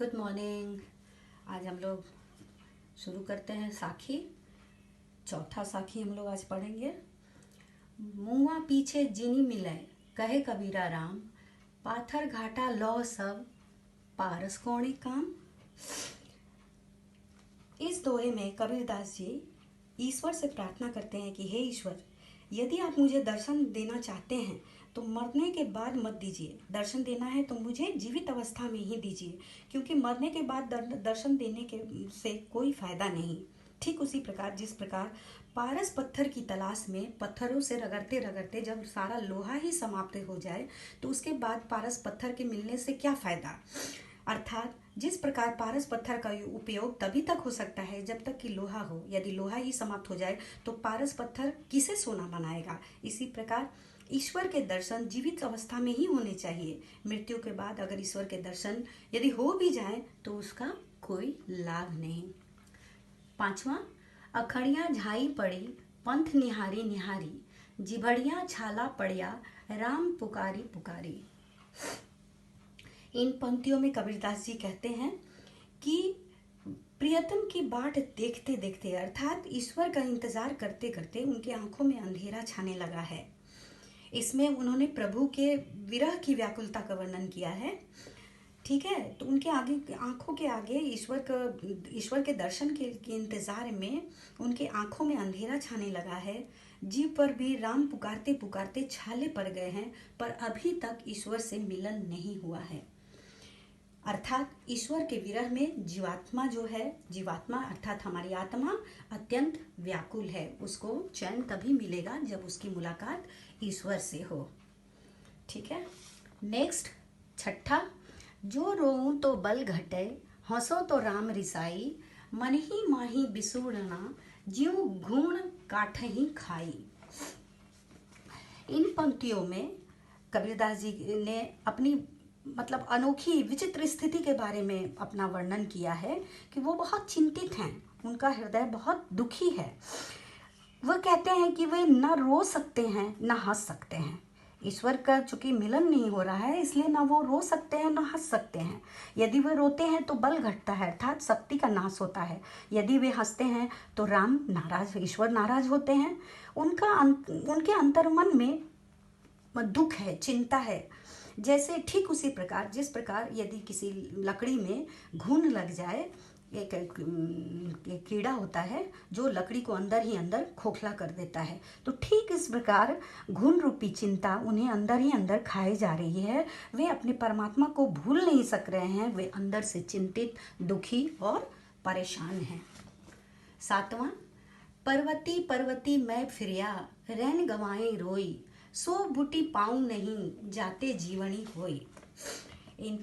Good morning. आज हम लोग शुरू करते हैं साखी। चौथा साखी हम लोग आज पढ़ेंगे। मुआ पीछे जिनी मिले, कहे कबीरा राम, पाथर घाटा लौ सब, पारस कौड़ी काम। इस दोहे में कबीरदास जी ईश्वर से प्रार्थना करते हैं कि हे ईश्वर, यदि आप मुझे दर्शन देना चाहते हैं तो मरने के बाद मत दीजिए। दर्शन देना है तो मुझे जीवित अवस्था में ही दीजिए, क्योंकि मरने के बाद दर्शन देने के से कोई फायदा नहीं। ठीक उसी प्रकार जिस प्रकार पारस पत्थर की तलाश में पत्थरों से रगड़ते रगड़ते जब सारा लोहा ही समाप्त हो जाए तो उसके बाद पारस पत्थर के मिलने से क्या फायदा। अर्थात जिस प्रकार पारस पत्थर का उपयोग तभी तक हो सकता है जब तक कि लोहा हो। यदि लोहा ही समाप्त हो जाए तो पारस पत्थर किसे सोना बनाएगा। इसी प्रकार ईश्वर के दर्शन जीवित अवस्था में ही होने चाहिए। मृत्यु के बाद अगर ईश्वर के दर्शन यदि हो भी जाए तो उसका कोई लाभ नहीं। पांचवा, अखड़िया झाई पड़ी, पंथ निहारी निहारी, जिभड़िया छाला पड़िया, राम पुकारी पुकारी। इन पंक्तियों में कबीरदास जी कहते हैं कि प्रियतम की बाट देखते देखते अर्थात ईश्वर का इंतजार करते करते उनकी आंखों में अंधेरा छाने लगा है। इसमें उन्होंने प्रभु के विरह की व्याकुलता का वर्णन किया है। ठीक है, तो उनके आगे आंखों के आगे ईश्वर के दर्शन के इंतजार में उनके आंखों में अंधेरा छाने लगा है। जीव पर भी राम पुकारते पुकारते छाले पड़ गए हैं, पर अभी तक ईश्वर से मिलन नहीं हुआ है। अर्थात ईश्वर के विरह में जीवात्मा जो है, जीवात्मा अर्थात हमारी आत्मा अत्यंत व्याकुल है। उसको चैन तभी मिलेगा जब उसकी मुलाकात ईश्वर से हो। ठीक है, नेक्स्ट छठा, जो रोऊं तो बल घटे, हंसो तो राम रिसाई, मन ही माही बिसूड़ना, ज्यों घूण काठही खाई। इन पंक्तियों में कबीरदास जी ने अपनी अनोखी विचित्र स्थिति के बारे में अपना वर्णन किया है कि वो बहुत चिंतित हैं, उनका हृदय बहुत दुखी है। वह कहते हैं कि वे न रो सकते हैं न हंस सकते हैं। ईश्वर का चूंकि मिलन नहीं हो रहा है, इसलिए ना वो रो सकते हैं न हंस सकते हैं। यदि वे रोते हैं तो बल घटता है अर्थात शक्ति का नाश होता है। यदि वे हंसते हैं तो राम नाराज, ईश्वर नाराज होते हैं। उनके अंतर्मन में दुख है, चिंता है। जैसे ठीक उसी प्रकार जिस प्रकार यदि किसी लकड़ी में घुन लग जाए, एक कीड़ा होता है जो लकड़ी को अंदर ही अंदर खोखला कर देता है, तो ठीक इस प्रकार घुन रूपी चिंता उन्हें अंदर ही अंदर खाई जा रही है। वे अपने परमात्मा को भूल नहीं सक रहे हैं, वे अंदर से चिंतित, दुखी और परेशान हैं। सातवां, पर्वती पर्वती मैं फिरिया, रैन गवाए रोई, सो बुटी पाऊं नहीं, जाते जीवनी होई। इन